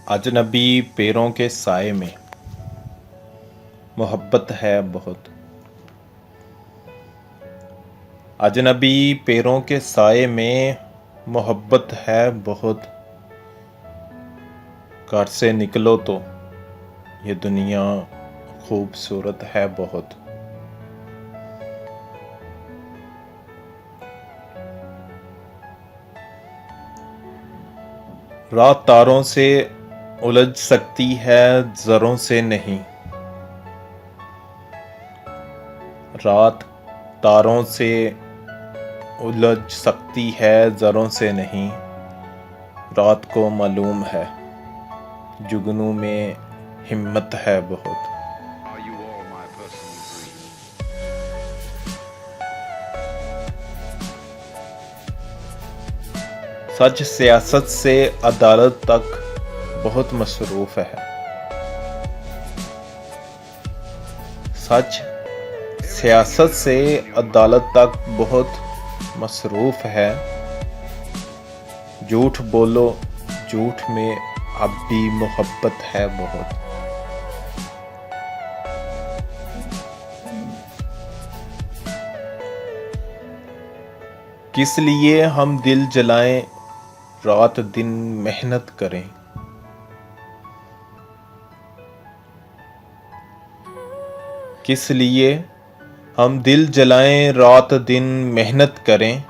अजनबी पैरों के साए में मोहब्बत है बहुत। अजनबी पैरों के साए में मोहब्बत है बहुत। घर से निकलो तो ये दुनिया खूबसूरत है बहुत। रात तारों से उलझ सकती है ज़रों से नहीं। रात तारों से उलझ सकती है ज़रों से नहीं। रात को मालूम है जुगनू में हिम्मत है बहुत। सच सियासत से अदालत तक बहुत मसरूफ़ है। सच सियासत से अदालत तक बहुत मसरूफ़ है। झूठ बोलो झूठ में अब भी मोहब्बत है बहुत। किस लिए हम दिल जलाएं रात दिन मेहनत करें। किस लिए हम दिल जलाएं रात दिन मेहनत करें।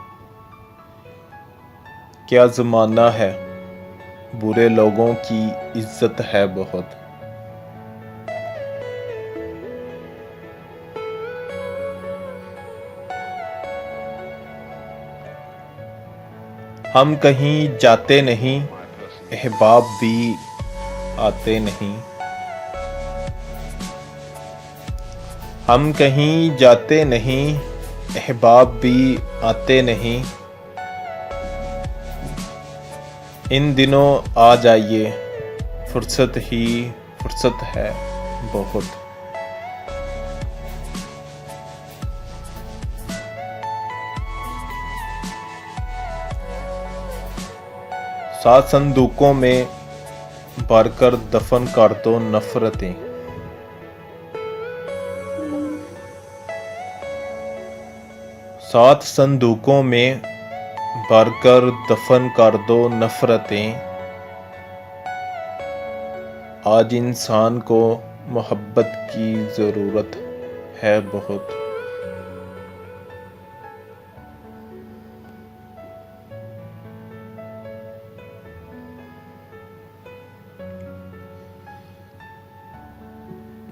क्या ज़माना है बुरे लोगों की इज्जत है बहुत। हम कहीं जाते नहीं अहबाब भी आते नहीं। हम कहीं जाते नहीं अहबाब भी आते नहीं। इन दिनों आ जाइए फुर्सत ही फुर्सत है बहुत। सात संदूकों में भरकर दफन कर दो नफरतें। सात संदूकों में भरकर दफन कर दो नफरतें। आज इंसान को मोहब्बत की ज़रूरत है बहुत।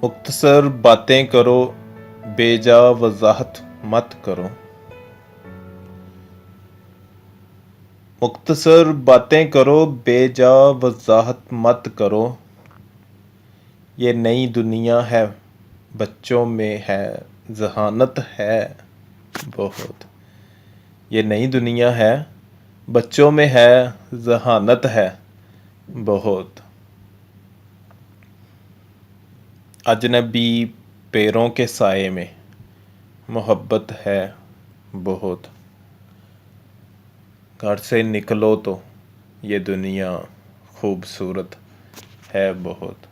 मुख्तसर बातें करो बेजा वजाहत मत करो। मुख्तसर बातें करो बेजा वजाहत मत करो। ये नई दुनिया है बच्चों में है जहानत है बहुत। ये नई दुनिया है बच्चों में है जहानत है बहुत। अजनबी पैरों के साए में मोहब्बत है बहुत। घर से निकलो तो ये दुनिया खूबसूरत है बहुत।